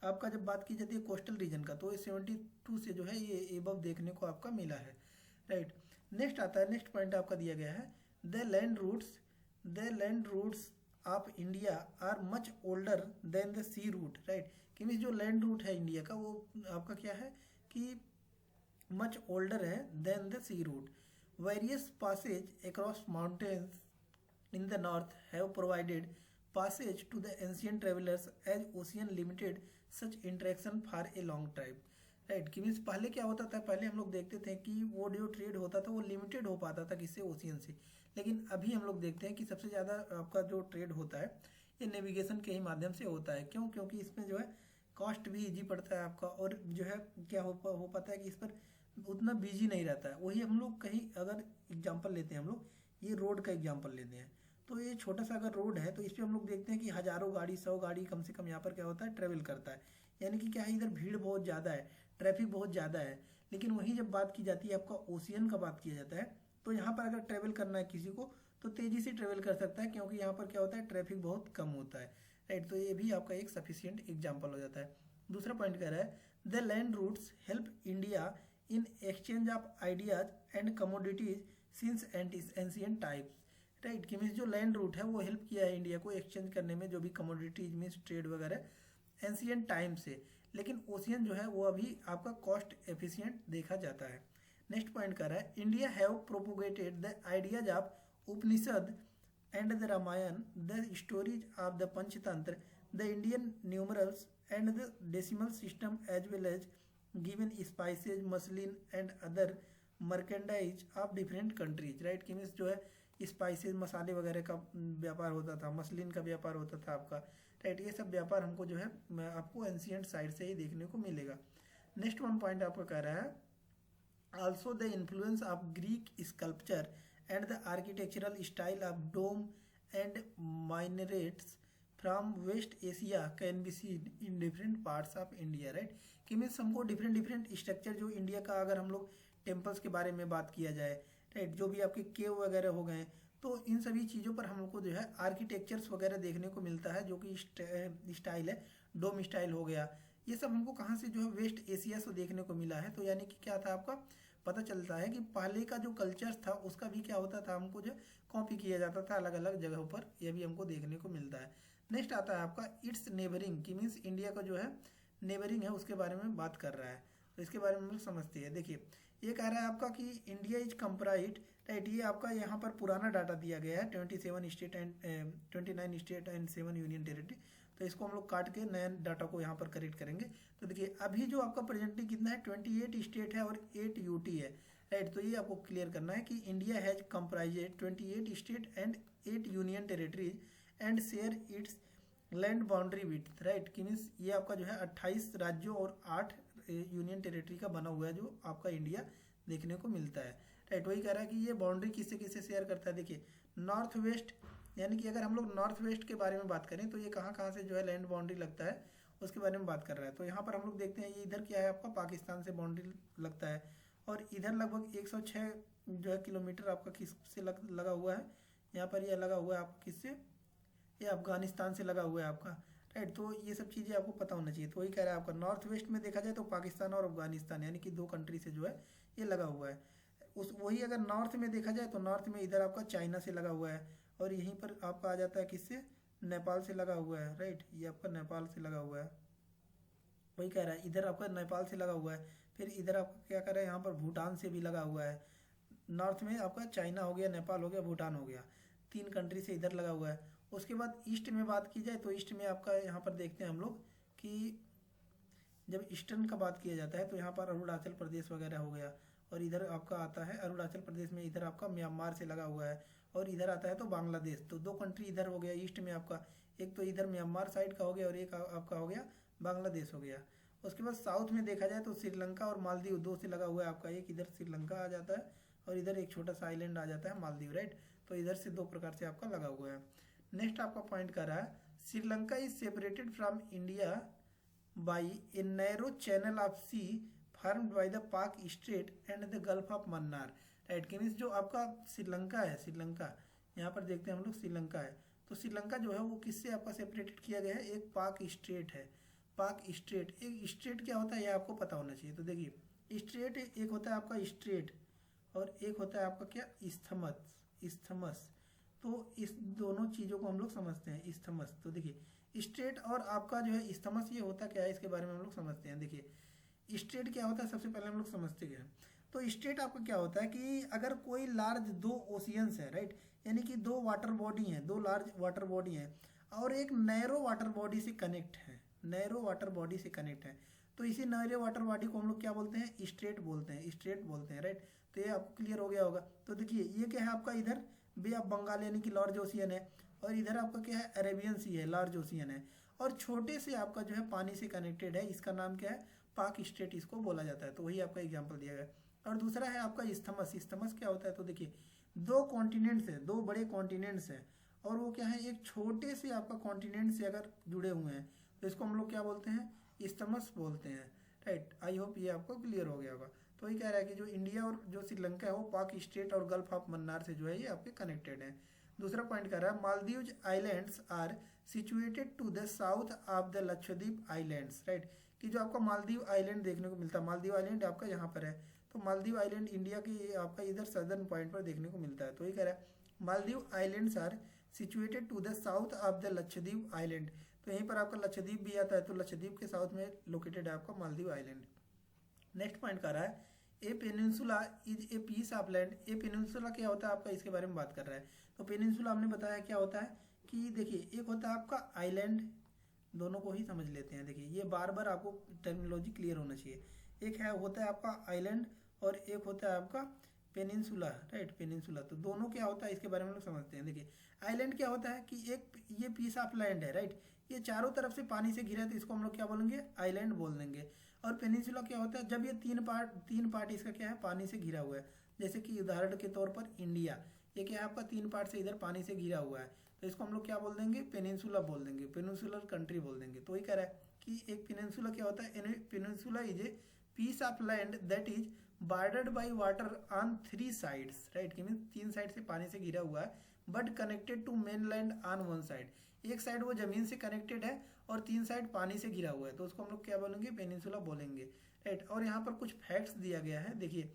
आपका जब बात की जाती है कोस्टल रीजन का, तो ये 72 से जो है ये एबव देखने को आपका मिला है, राइट। नेक्स्ट आता है, नेक्स्ट पॉइंट आपका दिया गया है, the land routes of India are much older than the sea route, right. कि मीन्स जो लैंड रूट है इंडिया का वो आपका क्या है कि मच ओल्डर है than the sea route. Various passes across mountains in the north have provided passage to the ancient travelers as ocean limited such interaction for a long time, right. कि means पहले क्या होता था, पहले हम लोग देखते थे कि वो जो ट्रेड होता था वो लिमिटेड हो पाता था किससे, ओशियन से। लेकिन अभी हम लोग देखते हैं कि सबसे ज़्यादा आपका जो ट्रेड होता है ये नेविगेशन के ही माध्यम से होता है। क्यों? क्योंकि इसमें जो है कॉस्ट भी इजी पड़ता है आपका, और जो है क्या हो पाता है कि इस पर उतना बिजी नहीं रहता है। वही हम लोग कहीं अगर एग्जाम्पल लेते हैं, हम लोग ये रोड का एग्जाम्पल लेते हैं, तो ये छोटा सा अगर रोड है तो इस पर हम लोग देखते हैं कि हज़ारों गाड़ी, 100 गाड़ी कम से कम यहाँ पर क्या होता है, ट्रेवल करता है। यानी कि क्या है, इधर भीड़ बहुत ज़्यादा है, ट्रैफिक बहुत ज़्यादा है। लेकिन वहीं जब बात की जाती है आपका ओशियन का बात किया जाता है, तो यहाँ पर अगर ट्रेवल करना है किसी को तो तेज़ी से ट्रेवल कर सकता है, क्योंकि यहाँ पर क्या होता है, ट्रैफिक बहुत कम होता है। राइट। तो ये भी आपका एक सफिशियंट एग्जाम्पल हो जाता है। दूसरा पॉइंट कह रहा है the land routes help India in exchange of ideas and commodities since ancient times. Right. कि मीन्स जो लैंड रूट है वो हेल्प किया है इंडिया को एक्सचेंज करने में, जो भी कमोडिटीज मीन्स ट्रेड वगैरह, एंशियंट टाइम से। लेकिन ओशियन जो है वो अभी आपका कॉस्ट एफिशिएंट देखा जाता है। नेक्स्ट पॉइंट कर रहा है India have propagated the ideas of Upanishad and the Ramayana, the stories of the Panchatantra, the Indian numerals and the decimal system as well as given spices, muslin and other merchandise of different countries. Right. कि means जो है spices, मसाले वगैरह का व्यापार होता था, muslin का व्यापार होता था आपका। राइट। ये सब व्यापार हमको जो है आपको एंशियंट साइड से ही देखने को मिलेगा। नेक्स्ट वन पॉइंट आपको कह रहा है also the influence of Greek sculpture and the architectural style of dome and minarets from West Asia can be seen in different parts of India। right। कि means हमको डिफरेंट स्ट्रक्चर जो India का, अगर हम लोग टेम्पल्स के बारे में बात किया जाए, राइट, जो भी आपके केव वगैरह हो गए, तो इन सभी चीज़ों पर हमको जो है आर्किटेक्चर्स वगैरह देखने को मिलता है, जो कि स्टाइल है, डोम स्टाइल हो गया। ये सब हमको कहाँ से जो है वेस्ट एशिया से देखने को मिला है। तो यानी कि क्या था, आपका पता चलता है कि पहले का जो कल्चर था उसका भी क्या होता था, हमको जो कॉपी किया जाता था अलग अलग जगहों पर, यह भी हमको देखने को मिलता है। नेक्स्ट आता है आपका इट्स नेबरिंग, कि मीन्स इंडिया का जो है नेबरिंग है उसके बारे में बात कर रहा है। तो इसके बारे में हम लोग समझते हैं। देखिए ये कह रहा है आपका कि इंडिया इज कंप्राइज, राइट, ये आपका यहाँ पर पुराना डाटा दिया गया है 27 state and 29 state and 7 union territory. तो इसको हम लोग काट के नए डाटा को यहाँ पर करेक्ट करेंगे। तो देखिए अभी जो आपका प्रेजेंटली कितना है, 28 स्टेट है और 8 यूटी है। राइट। तो ये आपको क्लियर करना है कि India has comprised 28 state and 8 union territories and share its land boundary with. Right. कि मीन्स ये आपका जो है 28 राज्यों और 8 यूनियन टेरिटरी का बना हुआ है जो आपका इंडिया देखने को मिलता है। राइट। वही कह रहा है कि ये बाउंड्री किससे किससे शेयर करता है। देखिए नॉर्थ वेस्ट, यानी कि अगर हम लोग नॉर्थ वेस्ट के बारे में बात करें तो ये कहाँ कहाँ से जो है लैंड बाउंड्री लगता है उसके बारे में बात कर रहा है। तो यहाँ पर हम लोग देखते हैं ये इधर क्या है, आपका पाकिस्तान से बाउंड्री लगता है, और इधर लगभग 106 जो है किलोमीटर आपका किससे लगा हुआ है, यहाँ पर यह लगा हुआ है आपका किससे, ये अफगानिस्तान से लगा हुआ है आपका। राइट। तो ये सब चीज़ें आपको पता होना चाहिए। तो वही कह रहा है आपका नॉर्थ वेस्ट में देखा जाए तो पाकिस्तान और अफगानिस्तान, यानी कि 2 कंट्री से जो है ये लगा हुआ है। उस वही अगर नॉर्थ में देखा जाए तो नॉर्थ में इधर आपका चाइना से लगा हुआ है, और यहीं पर आपका आ जाता है किससे, नेपाल से लगा हुआ है। राइट। ये आपका नेपाल से लगा हुआ है। वही कह रहा है इधर आपका नेपाल से लगा हुआ है। फिर इधर आपका क्या कर रहा है, यहाँ पर भूटान से भी लगा हुआ है। नॉर्थ में आपका चाइना हो गया, नेपाल हो गया, भूटान हो गया, 3 कंट्री से इधर लगा हुआ है। उसके बाद ईस्ट में बात की जाए तो ईस्ट में आपका यहाँ पर देखते हैं हम लोग कि जब ईस्टर्न का बात किया जाता है तो यहाँ पर अरुणाचल प्रदेश वगैरह हो गया, और इधर आपका आता है अरुणाचल प्रदेश में, इधर आपका म्यांमार से लगा हुआ है, और इधर आता है तो बांग्लादेश। तो 2 कंट्री इधर हो गया ईस्ट में आपका, एक तो इधर म्यांमार साइड का हो गया और एक आपका हो गया बांग्लादेश हो गया। उसके बाद साउथ में देखा जाए तो श्रीलंका और मालदीव 2 से लगा हुआ है आपका, एक इधर श्रीलंका आ जाता है और इधर एक छोटा सा आइलैंड आ जाता है मालदीव। राइट। तो इधर से 2 प्रकार से आपका लगा हुआ है। नेक्स्ट आपका पॉइंट कर रहा है Sri Lanka is separated from India by a narrow channel of sea formed by the Palk strait and the Gulf of Mannar. Right. कि मीन्स जो आपका श्रीलंका है, श्रीलंका यहाँ पर देखते हैं हम लोग श्रीलंका है, तो श्रीलंका जो है वो किससे आपका सेपरेटेड किया गया है, एक पाक स्ट्रेट है। पाक स्ट्रेट, एक स्ट्रेट क्या होता है ये आपको पता होना चाहिए। तो देखिए स्ट्रेट एक होता है आपका स्ट्रेट और एक होता है आपका क्या, इस्थमस, इस्थमस। तो इस दोनों चीज़ों को हम लोग समझते हैं, इस्थमस। तो देखिए स्ट्रेट और आपका जो है इस्थमस, ये होता क्या है इसके बारे में हम लोग समझते हैं। देखिए स्ट्रेट क्या होता है सबसे पहले हम लोग समझते हैं। तो स्ट्रेट आपका क्या होता है कि अगर कोई लार्ज 2 ओशियंस है, राइट, यानी कि 2 वाटर बॉडी हैं, 2 लार्ज वाटर बॉडी हैं और एक नैरो वाटर बॉडी से कनेक्ट है, नैरो वाटर बॉडी से कनेक्ट है, तो इसी नहरें वाटर बॉडी को हम लोग क्या बोलते हैं, स्ट्रेट बोलते हैं, स्ट्रेट बोलते हैं, राइट। तो ये आपको क्लियर हो गया होगा। तो देखिए ये क्या है आपका, इधर बे ऑफ बंगाल यानी कि लार्ज ओशियन है, और इधर आपका क्या है, अरेबियन सी है, लार्ज ओशियन है, और छोटे से आपका जो है पानी से कनेक्टेड है, इसका नाम क्या है, पाक स्ट्रेट इसको बोला जाता है। तो वही आपका एग्जाम्पल दिया गया। और दूसरा है आपका इस्थमस। इस्थमस क्या होता है, तो देखिए दो कॉन्टिनेंट्स हैं, दो बड़े कॉन्टिनेंट्स हैं, और वो क्या है, एक छोटे से आपका कॉन्टिनेंट से अगर जुड़े हुए हैं तो इसको हम लोग क्या बोलते हैं, इस्थमस बोलते हैं, राइट। आई होप ये आपको क्लियर हो गया होगा। तो ये कह रहा है कि जो इंडिया और जो श्रीलंका है वो पाक स्ट्रेट और गल्फ ऑफ मन्नार से जो है ये आपके कनेक्टेड है। दूसरा पॉइंट कह रहा है Maldives islands are situated to the south of the Lakshadweep islands, right. कि जो आपका मालदीव आइलैंड देखने को मिलता है, मालदीव आइलैंड आपका यहाँ पर है, तो मालदीव आइलैंड इंडिया के आपका इधर सदर्न पॉइंट पर देखने को मिलता है। तो ये कह रहा है Maldive islands are situated to the south of the Lakshadweep island. तो यहीं पर आपका लक्षद्वीप भी आता है, तो लक्षद्वीप के साउथ में लोकेटेड है आपका मालदीव आइलैंड। नेक्स्ट पॉइंट कर रहा है a peninsula is a piece of land. A peninsula क्या होता है आपका, इसके बारे में बात कर रहा है। तो पेनिनसुला हमने बताया क्या होता है कि देखिए एक होता है आपका आइलैंड, दोनों को ही समझ लेते हैं। देखिए ये बार बार आपको टर्मिनोलॉजी क्लियर होना चाहिए। एक है होता है आपका आइलैंड और एक होता है आपका पेनिनसुला, राइट, पेनिनसुला। तो दोनों क्या होता है इसके बारे में हम लोग समझते हैं। देखिए आइलैंड क्या होता है कि एक ये पीस ऑफ लैंड है, राइट, ये चारों तरफ से पानी से घिरा है, तो इसको हम लोग क्या बोलेंगे, आइलैंड बोल देंगे। और पेनिनसुला क्या होता है, जब ये तीन पार्ट इसका क्या है, पानी से घिरा हुआ है। जैसे कि उदाहरण के तौर पर इंडिया, ये क्या है आपका 3 पार्ट से इधर पानी से घिरा हुआ है, तो इसको हम लोग क्या बोल देंगे, पेनिनसुला बोल देंगे, पेनिनसुलर कंट्री बोल देंगे। तो वही कह रहा है कि एक पेनिनसुला क्या होता है, peninsula is a piece of land that is bordered by water on 3 sides, right, कि मीन 3 साइड से पानी से घिरा हुआ है, but connected to main land on 1 side. एक साइड वो जमीन से कनेक्टेड है और 3 साइड पानी से घिरा हुआ है, तो उसको हम लोग क्या बोलेंगे, पेनिनसुला बोलेंगे, राइट। और यहाँ पर कुछ फैक्ट्स दिया गया है, देखिए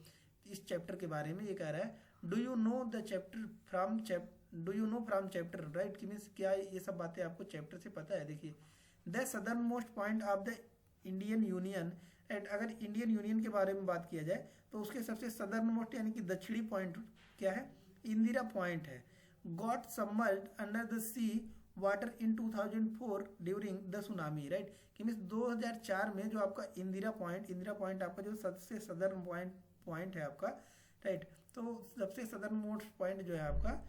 इस चैप्टर के बारे में। ये कह रहा है do you know the chapter from do you know from chapter, right, कि मीन्स क्या ये सब बातें आपको चैप्टर से पता है। देखिए the southern most point of the Indian union, right, अगर इंडियन यूनियन के बारे में बात किया जाए तो उसके सबसे सदर्न मोस्ट यानी कि दक्षिणी पॉइंट क्या है, इंदिरा पॉइंट है। Got submerged under the sea water in 2004 during the tsunami, right, कि मीन्स 2004 में जो आपका इंदिरा पॉइंट आपका जो सबसे सदर्न पॉइंट है आपका, राइट, तो सबसे सदर्न मोस्ट पॉइंट जो है आपका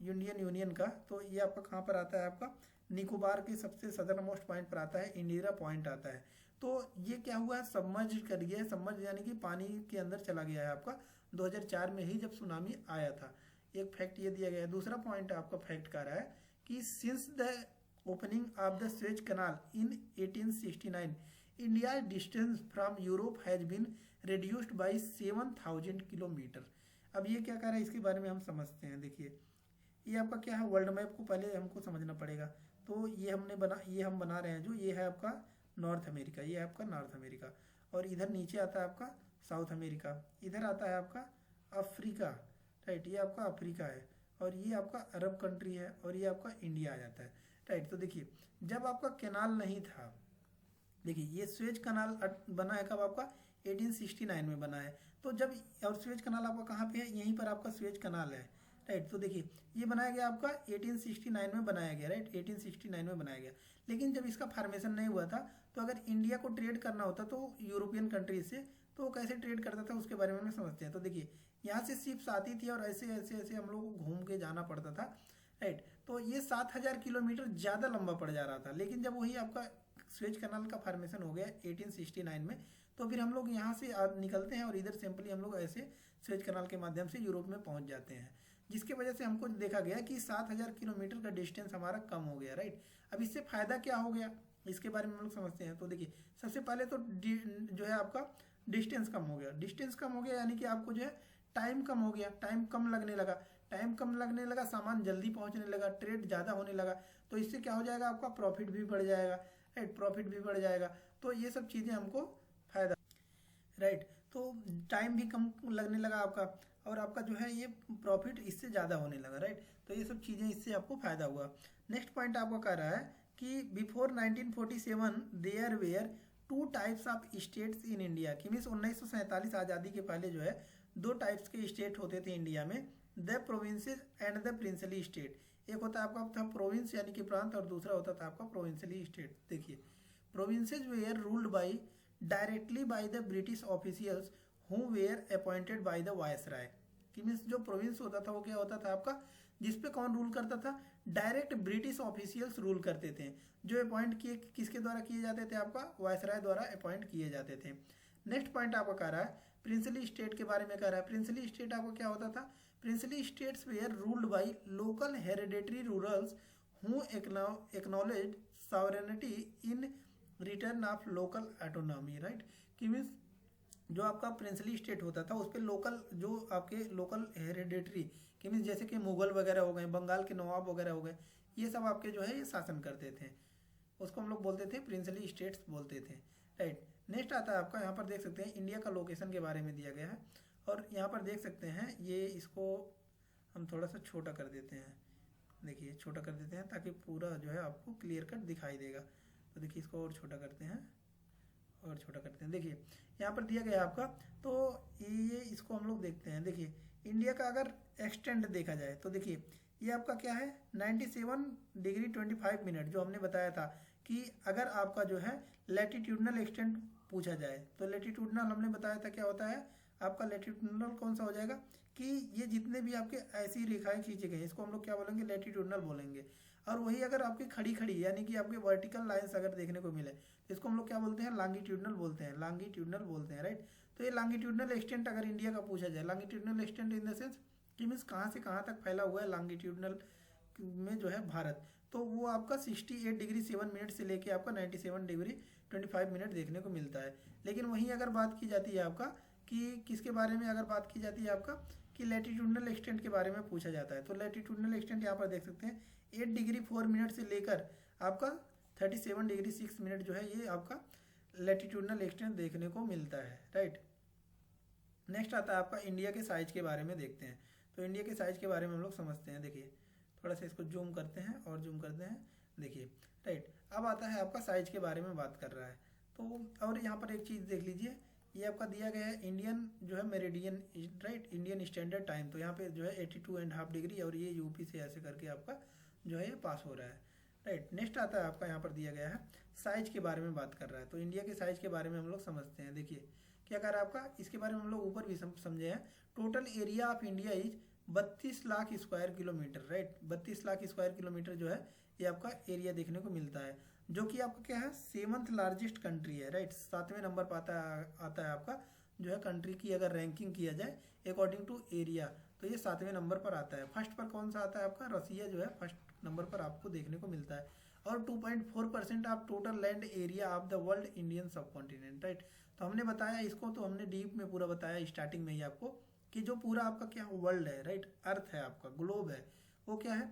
इंडियन यूनियन का, तो ये आपका कहाँ पर आता है, आपका निकोबार के सबसे सदर्न मोस्ट पॉइंट पर आता है, इंदिरा पॉइंट आता है। तो ये क्या हुआ है, सबमर्ज कर गया है, सबमर्ज यानी कि पानी के अंदर चला गया है आपका 2004 में ही जब सुनामी आया था। एक फैक्ट ये दिया गया है। दूसरा पॉइंट आपका फैक्ट का रहा है कि since the opening of the Suez canal in 1869 India distance from Europe has been reduced by 7000 kilometre. अब ये क्या कह रहा है, इसके बारे में हम समझते हैं। देखिए ये आपका क्या है, वर्ल्ड मैप को पहले हमको समझना पड़ेगा। तो ये हम बना रहे हैं, जो ये है आपका नॉर्थ अमेरिका, ये है आपका नॉर्थ अमेरिका, और इधर नीचे आता है आपका साउथ अमेरिका, इधर आता है आपका अफ्रीका, राइट, ये आपका अफ्रीका है, और ये आपका अरब कंट्री है, और ये आपका इंडिया आ जाता है, राइट। तो देखिए जब आपका कैनाल नहीं था, देखिए ये स्वेज कनाल बना है कब, आपका 1869 में बना है। तो जब, और स्वेज कनाल आपका कहाँ पे है, यहीं पर आपका स्वेज कनाल है, राइट। तो देखिए ये बनाया गया आपका 1869 में बनाया गया, राइट, 1869 में बनाया गया। लेकिन जब इसका फॉर्मेशन नहीं हुआ था, तो अगर इंडिया को ट्रेड करना होता तो यूरोपियन कंट्रीज से, तो वो कैसे ट्रेड करता था उसके बारे में हम समझते हैं। तो देखिए यहाँ से शिप्स आती थी और ऐसे ऐसे ऐसे हम लोग को घूम के जाना पड़ता था, राइट। तो ये 7000 किलोमीटर ज़्यादा लंबा पड़ जा रहा था। लेकिन जब वही आपका स्वेज कनाल का फॉर्मेशन हो गया 1869 में, तो फिर हम लोग यहाँ से निकलते हैं और इधर सिंपली हम लोग ऐसे स्वेज कनाल के माध्यम से यूरोप में पहुँच जाते हैं, जिसकी वजह से हमको देखा गया कि 7000 किलोमीटर का डिस्टेंस हमारा कम हो गया, राइट। अब इससे फायदा क्या हो गया, इसके बारे में हम लोग समझते हैं। तो देखिए सबसे पहले तो जो है आपका डिस्टेंस कम हो गया, डिस्टेंस कम हो गया यानी कि आपको जो है टाइम कम हो गया, टाइम कम लगने लगा, सामान जल्दी पहुंचने लगा, ट्रेड ज़्यादा होने लगा। तो इससे क्या हो जाएगा, आपका प्रॉफिट भी बढ़ जाएगा, राइट, प्रॉफिट भी बढ़ जाएगा। तो ये सब चीज़ें हमको फायदा, राइट। तो टाइम भी कम लगने लगा आपका, और आपका जो है ये प्रॉफिट इससे ज़्यादा होने लगा, राइट। तो ये सब चीज़ें इससे आपको फायदा हुआ। नेक्स्ट पॉइंट आपको कह रहा है कि before 1947 there were 2 types of states in India, कि मीन्स 1947 आज़ादी के पहले जो है 2 टाइप्स के स्टेट होते थे इंडिया में, the provinces and the princely state. एक होता है आपका था प्रोविंस यानी कि प्रांत, और दूसरा होता था आपका प्रोविंशियली स्टेट। देखिए provinces were ruled by directly by the British officials who were appointed by the viceroy. कि मीन्स जो प्रोविंस होता था वो क्या होता था आपका, जिसपे कौन रूल करता था, डायरेक्ट ब्रिटिश ऑफिशियल्स रूल करते थे, जो अपॉइंट किए किसके द्वारा किए जाते थे, आपका वायसराय द्वारा अपॉइंट किए जाते थे। नेक्स्ट पॉइंट आपका कह रहा है प्रिंसली स्टेट के बारे में कह रहा है। प्रिंसली स्टेट आपको क्या होता था, princely states were ruled by local hereditary rulers who acknowledge sovereignty in return of local autonomy, right. कि मीन्स जो आपका प्रिंसली स्टेट होता था उस पर लोकल जो आपके लोकल हेरिडेटरी कि मीन्स जैसे कि मुगल वगैरह हो गए, बंगाल के नवाब वगैरह हो गए, ये सब आपके जो है ये शासन करते थे, उसको हम लोग बोलते थे प्रिंसली स्टेट्स बोलते थे, राइट। नेक्स्ट आता है आपका, यहाँ पर देख सकते हैं इंडिया का लोकेशन के बारे में दिया गया है, और यहाँ पर देख सकते हैं ये, इसको हम थोड़ा सा छोटा कर देते हैं, देखिए छोटा कर देते हैं ताकि पूरा जो है आपको क्लियर कट दिखाई देगा। तो देखिए इसको और छोटा करते हैं, और छोटा करते हैं, देखिए यहाँ पर दिया गया है आपका। तो ये इसको हम लोग देखते हैं, देखिए इंडिया का अगर एक्सटेंड देखा जाए तो देखिए ये आपका क्या है 97 डिग्री 25 मिनट, जो हमने बताया था कि अगर आपका जो है लैटिट्यूडनल एक्सटेंड पूछा जाए तो लैटिट्यूडनल हमने बताया था क्या होता है आपका, लैटिट्यूडनल कौन सा हो जाएगा कि ये जितने भी आपके ऐसी रेखाएं खींचे गए इसको हम लोग क्या बोलेंगे, लैटिट्यूडनल बोलेंगे। और वही अगर आपकी खड़ी खड़ी यानी कि आपके वर्टिकल लाइंस अगर देखने को मिले तो इसको हम लोग क्या बोलते हैं, लॉन्गिट्यूडनल बोलते हैं, लॉन्गिट्यूडनल बोलते हैं, राइट। तो ये लॉन्गिट्यूडनल एक्सटेंट अगर इंडिया का पूछा जाए, longitudinal extent in the sense कि मीन्स कहाँ से कहाँ तक फैला हुआ है लॉन्गिट्यूडनल में जो है भारत, तो वो आपका 68 डिग्री 7 मिनट से लेके आपका 97 डिग्री 25 मिनट देखने को मिलता है। लेकिन वहीं अगर बात की जाती है आपका कि किसके बारे में अगर बात की जाती है आपका कि लैटिट्यूडनल एक्सटेंट के बारे में पूछा जाता है, तो लैटिट्यूडनल एक्सटेंट यहाँ पर देख सकते हैं 8 डिग्री 4 मिनट से लेकर आपका 37 डिग्री 6 मिनट जो है ये आपका लैटिट्यूडनल एक्सटेंट देखने को मिलता है, राइट। नेक्स्ट आता है आपका इंडिया के साइज के बारे में देखते हैं। तो इंडिया के साइज के बारे में हम लोग समझते हैं, देखिए थोड़ा सा इसको जूम करते हैं और जूम करते हैं, देखिए राइट। अब आता है आपका साइज के बारे में बात कर रहा है, तो और यहाँ पर एक चीज़ देख लीजिए, ये आपका दिया गया है इंडियन जो है meridian, right, Indian standard time, तो यहाँ पे जो है 82.5 डिग्री, और ये यूपी से ऐसे करके आपका जो है ये पास हो रहा है, राइट। नेक्स्ट आता है आपका यहाँ पर दिया गया है साइज के बारे में बात कर रहा है। तो इंडिया के साइज के बारे में हम लोग समझते हैं, देखिए क्या कर रहा है आपका, इसके बारे में हम लोग ऊपर भी समझे हैं। Total area of India is 32 lakh square kilometre, right. 32 lakh square kilometre जो है ये आपका एरिया देखने को मिलता है, जो कि आपका क्या है 7th लार्जेस्ट कंट्री है, राइट। 7वें नंबर पर आता है आपका जो है कंट्री की अगर रैंकिंग किया जाए अकॉर्डिंग टू एरिया, तो ये 7वें नंबर पर आता है। फर्स्ट पर कौन सा आता है आपका, रसिया जो है फर्स्ट नंबर पर आपको देखने को मिलता है। और 2.4% of total land area of the world Indian सब कॉन्टिनेंट, राइट। तो हमने बताया इसको, तो हमने डीप में पूरा बताया स्टार्टिंग में ही आपको कि जो पूरा आपका क्या वर्ल्ड है, राइट, अर्थ है आपका, ग्लोब है, वो क्या है,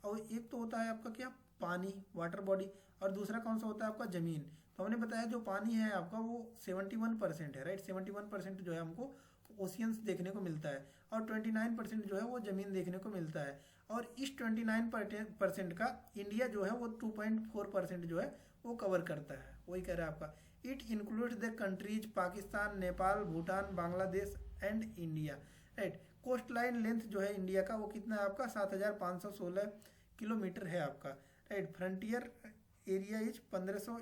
और एक तो होता है आपका क्या पानी, वाटर बॉडी, और दूसरा कौन सा होता है आपका जमीन। तो हमने बताया जो पानी है आपका वो 71% है, राइट। 71% जो है हमको ओशियंस देखने को मिलता है, और 29% जो है वो जमीन देखने को मिलता है। और इस 29% का इंडिया जो है वो 2.4% जो है वो कवर करता है, वही कह रहा है आपका। It includes the countries Pakistan, Nepal, Bhutan, Bangladesh and India, right. Coast line length जो है इंडिया का वो कितना है आपका 7516 किलोमीटर है आपका, right. Frontier area is 1500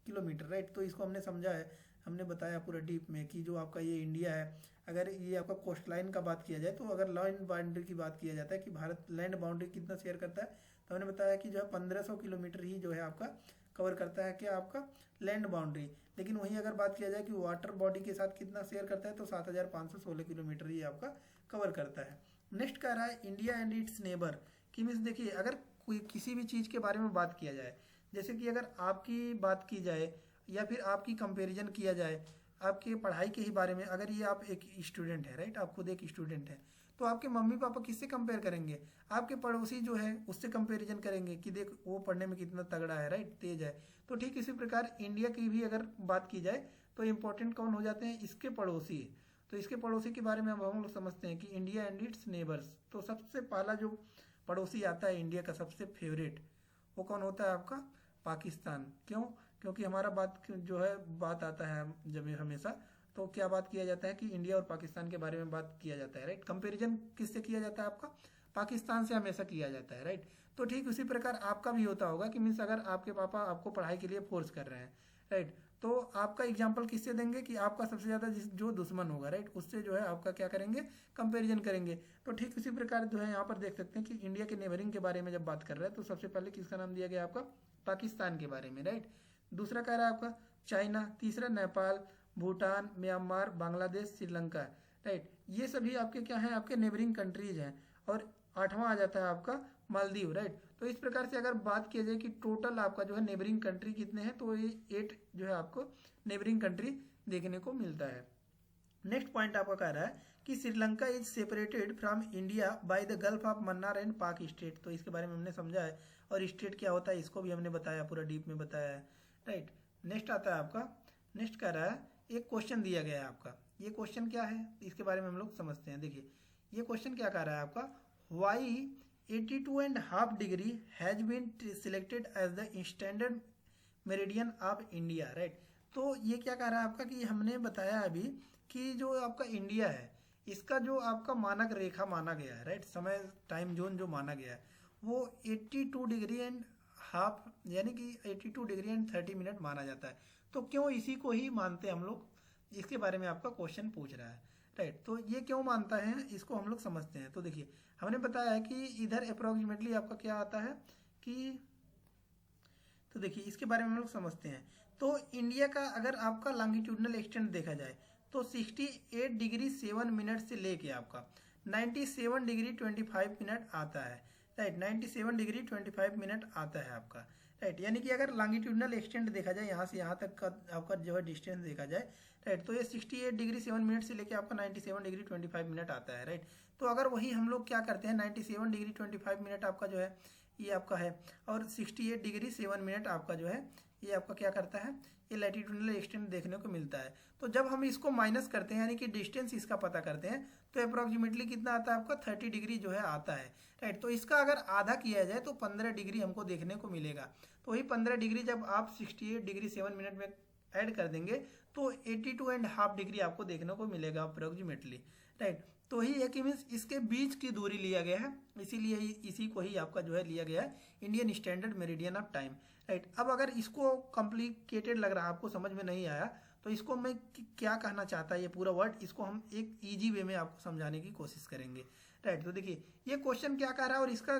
kilometre, right. तो इसको हमने समझा है, हमने बताया पूरा डीप में कि जो आपका ये इंडिया है, अगर ये आपका कोस्ट लाइन का बात किया जाए, तो अगर लैंड बाउंड्री की बात किया जाता है कि भारत लैंड बाउंड्री कितना शेयर करता है, तो हमने बताया कि जो है 1500 किलोमीटर ही जो है आपका कवर करता है क्या आपका लैंड बाउंड्री। लेकिन वहीं अगर बात किया जाए कि वाटर बॉडी के साथ कितना शेयर करता है, तो 7516 किलोमीटर ही आपका कवर करता है। नेक्स्ट कह रहा है इंडिया एंड इट्स नेबर, कि मीन्स देखिए अगर कोई किसी भी चीज़ के बारे में बात किया जाए, जैसे कि अगर आपकी बात की जाए या फिर आपकी कंपैरिजन किया जाए आपके पढ़ाई के ही बारे में, अगर ये आप एक स्टूडेंट है, राइट, आप खुद एक स्टूडेंट है, तो आपके मम्मी पापा किससे कंपेयर करेंगे, आपके पड़ोसी जो है उससे कंपैरिजन करेंगे कि देख वो पढ़ने में कितना तगड़ा है, राइट, तेज है। तो ठीक इसी प्रकार इंडिया की भी अगर बात की जाए तो इम्पोर्टेंट कौन हो जाते हैं, इसके पड़ोसी। तो इसके पड़ोसी के बारे में हम लोग समझते हैं कि इंडिया एंड इट्स नेबर्स। तो सबसे पहला जो पड़ोसी आता है इंडिया का सबसे फेवरेट, वो कौन होता है आपका पाकिस्तान। क्यों, क्योंकि हमारा बात आता है जब हमेशा, तो क्या बात किया जाता है कि इंडिया और पाकिस्तान के बारे में बात किया जाता है, राइट। कंपैरिजन किससे किया जाता है आपका, पाकिस्तान से हमेशा किया जाता है, राइट। तो ठीक उसी प्रकार आपका भी होता होगा कि मीन्स अगर आपके पापा आपको पढ़ाई के लिए फोर्स कर रहे हैं, राइट। तो आपका एग्जाम्पल किससे देंगे कि आपका सबसे ज़्यादा जो दुश्मन होगा, राइट, उससे जो है आपका क्या करेंगे, कंपैरिजन करेंगे। तो ठीक उसी प्रकार जो है यहाँ पर देख सकते हैं कि इंडिया के नेबरिंग के बारे में जब बात कर रहे हैं तो सबसे पहले किसका नाम दिया गया आपका, पाकिस्तान के बारे में, राइट। दूसरा कह रहा है आपका चाइना, तीसरा नेपाल, भूटान, म्यांमार, बांग्लादेश, श्रीलंका, राइट। ये सभी आपके क्या हैं, आपके नेबरिंग कंट्रीज हैं। और आठवां आ जाता है आपका मालदीव, राइट। तो इस प्रकार से अगर बात किया जाए कि टोटल आपका जो है नेबरिंग कंट्री कितने हैं, तो ये 8 जो है आपको नेबरिंग कंट्री देखने को मिलता है। नेक्स्ट पॉइंट आपका कह रहा है कि Sri Lanka is separated from India by the Gulf of Mannar and पाक स्टेट। तो इसके बारे में हमने समझा है, और स्टेट क्या होता है इसको भी हमने बताया, पूरा डीप में बताया है, राइट। नेक्स्ट आता है आपका, नेक्स्ट कह रहा है एक क्वेश्चन दिया गया है आपका। ये क्वेश्चन क्या है इसके बारे में हम लोग समझते हैं। देखिए ये क्वेश्चन क्या कह रहा है आपका, why 82.5 degree has been selected as the standard meridian of India, right. तो ये क्या कह रहा है आपका कि हमने बताया अभी कि जो आपका इंडिया है इसका जो आपका मानक रेखा माना गया है, राइट, समय टाइम जोन जो माना गया है वो 82 डिग्री एंड हाफ, यानी कि 82 डिग्री एंड 30 मिनट माना जाता है। तो क्यों इसी को ही मानते हम लोग, इसके बारे में आपका क्वेश्चन पूछ रहा है, राइट। तो ये क्यों मानता है इसको हम लोग समझते हैं। तो देखिए हमने बताया है कि इधर अप्रोक्सीमेटली आपका क्या आता है कि, तो देखिए इसके बारे में हम लोग समझते हैं। तो इंडिया का अगर आपका लॉन्गिट्यूडनल एक्सटेंट देखा जाए तो 68 डिग्री 7 मिनट से लेके आपका 97 डिग्री 25 मिनट आता है, राइट। 97 डिग्री 25 मिनट आता है आपका, राइट। यानी कि अगर लॉन्गिट्यूडनल एक्सटेंट देखा जाए यहाँ से यहाँ तक का आपका जो है डिस्टेंस देखा जाए, राइट, तो ये 68 डिग्री 7 मिनट से लेके आपका 97 डिग्री 25 मिनट आता है, राइट। तो अगर वही हम लोग क्या करते हैं 97 डिग्री 25 मिनट आपका जो है ये आपका है, और 68 डिग्री 7 मिनट आपका जो है ये आपका क्या करता है, ये लैटिट्यूडनल एक्सटेंट देखने को मिलता है। तो जब हम इसको माइनस करते हैं यानी कि डिस्टेंस इसका पता करते हैं तो अप्रोक्सीमेटली कितना आता है आपका 30 डिग्री जो है आता है, राइट। तो इसका अगर आधा किया जाए तो 15 डिग्री हमको देखने को मिलेगा। तो वही 15 डिग्री जब आप 68 डिग्री 7 मिनट में ऐड कर देंगे तो 82.5 डिग्री आपको देखने को मिलेगा अप्रोक्सीमेटली, राइट। तो ही है कि मीन्स इसके बीच की दूरी लिया गया है, इसीलिए इसी को ही आपका जो है लिया गया है Indian standard meridian of time, right. अब अगर इसको कॉम्प्लिकेटेड लग रहा है, आपको समझ में नहीं आया, तो इसको मैं क्या कहना चाहता है ये पूरा वर्ड, इसको हम एक इजी वे में आपको समझाने की कोशिश करेंगे, राइट। तो देखिए ये क्वेश्चन क्या कह रहा है और इसका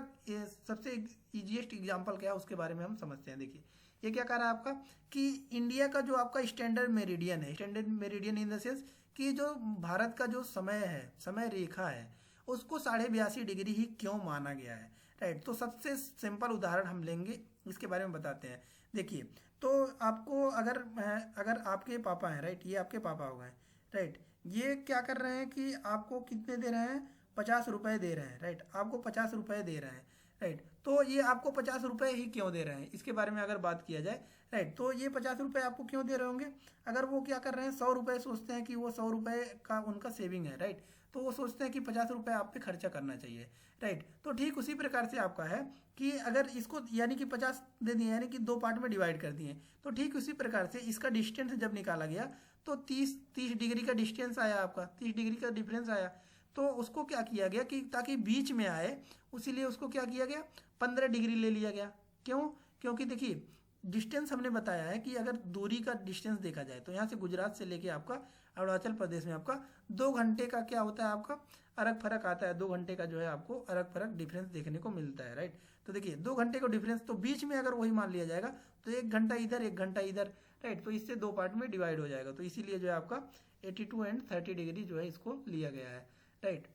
सबसे इजीएस्ट एग्जाम्पल क्या है उसके बारे में हम समझते हैं। देखिए ये क्या कह रहा है आपका कि इंडिया का जो आपका स्टैंडर्ड मेरिडियन है, standard meridian in the sense कि जो भारत का जो समय है, समय रेखा है, उसको 82.5 डिग्री ही क्यों माना गया है, राइट। तो सबसे सिंपल उदाहरण हम लेंगे, इसके बारे में बताते हैं। देखिए तो आपको अगर आपके पापा हैं, राइट, ये आपके पापा हो गए, राइट, ये क्या कर रहे हैं कि आपको कितने दे रहे हैं, 50 रुपए दे रहे हैं, राइट, आपको 50 रुपए दे रहे हैं, राइट। तो ये आपको 50 रुपए ही क्यों दे रहे हैं इसके बारे में अगर बात किया जाए, राइट, तो ये 50 रुपए आपको क्यों दे रहे होंगे, अगर वो क्या कर रहे हैं 100 रुपए सोचते हैं कि वो 100 रुपए का उनका सेविंग है, राइट, तो वो सोचते हैं कि 50 रुपए आप पे खर्चा करना चाहिए, राइट। तो ठीक उसी प्रकार से आपका है कि अगर इसको यानी कि 50 दे दिए यानी कि 2 पार्ट में डिवाइड कर दिए, तो ठीक उसी प्रकार से इसका डिस्टेंस जब निकाला गया तो 30 डिग्री का डिस्टेंस आया, आपका 30 डिग्री का डिफरेंस आया। तो उसको क्या किया गया कि ताकि बीच में आए उसीलिए उसको क्या किया गया 15 डिग्री ले लिया गया। क्यों, क्योंकि देखिए डिस्टेंस हमने बताया है कि अगर दूरी का डिस्टेंस देखा जाए तो यहाँ से गुजरात से लेके आपका अरुणाचल प्रदेश में आपका 2 घंटे का क्या होता है आपका अलग फर्क आता है, 2 घंटे का जो है आपको अलग फर्क डिफरेंस देखने को मिलता है, राइट। तो देखिए 2 घंटे का डिफरेंस, तो बीच में अगर वही मान लिया जाएगा तो 1 घंटा इधर 1 घंटा इधर, राइट, तो इससे 2 पार्ट में डिवाइड हो जाएगा। तो इसीलिए जो है आपका 82 एंड 30 डिग्री जो है इसको लिया गया है, राइट।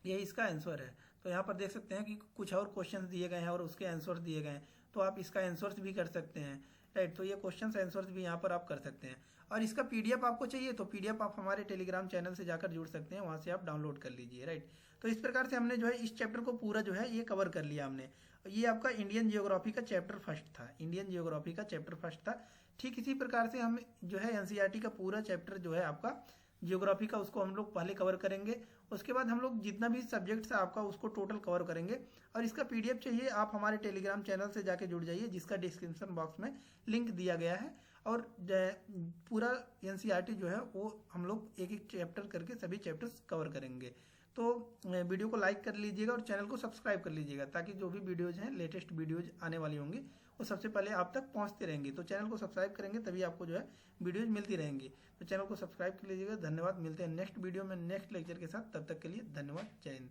यही इसका आंसर है। तो यहाँ पर देख सकते हैं कि कुछ और क्वेश्चंस दिए गए हैं और उसके आंसर्स दिए गए हैं, तो आप इसका आंसर्स भी कर सकते हैं, राइट। तो ये क्वेश्चंस आंसर्स भी यहाँ पर आप कर सकते हैं। और इसका पीडीएफ आपको चाहिए तो पीडीएफ आप हमारे टेलीग्राम चैनल से जाकर जुड़ सकते हैं, वहाँ से आप डाउनलोड कर लीजिए, राइट। तो इस प्रकार से हमने जो है इस चैप्टर को पूरा जो है ये कवर कर लिया हमने। ये आपका इंडियन जियोग्राफी का चैप्टर फर्स्ट था, इंडियन जियोग्राफी का चैप्टर फर्स्ट था। ठीक इसी प्रकार से हम जो है एनसीईआरटी का पूरा चैप्टर जो है आपका जियोग्राफी का उसको हम लोग पहले कवर करेंगे, उसके बाद हम लोग जितना भी सब्जेक्ट्स है आपका उसको टोटल कवर करेंगे। और इसका पीडीएफ चाहिए आप हमारे टेलीग्राम चैनल से जाके जुड़ जाइए, जिसका डिस्क्रिप्शन बॉक्स में लिंक दिया गया है। और पूरा एनसीईआरटी जो है वो हम लोग एक एक चैप्टर करके सभी चैप्टर्स कवर करेंगे। तो वीडियो को लाइक कर लीजिएगा और चैनल को सब्सक्राइब कर लीजिएगा, ताकि जो भी वीडियोज़ हैं, लेटेस्ट वीडियोज़ आने वाली होंगी वो सबसे पहले आप तक पहुंचते रहेंगे। तो चैनल को सब्सक्राइब करेंगे तभी आपको जो है वीडियोज़ मिलती रहेंगी। तो चैनल को सब्सक्राइब कर लीजिएगा। धन्यवाद, मिलते हैं नेक्स्ट वीडियो में नेक्स्ट लेक्चर के साथ। तब तक के लिए धन्यवाद, जय हिंद।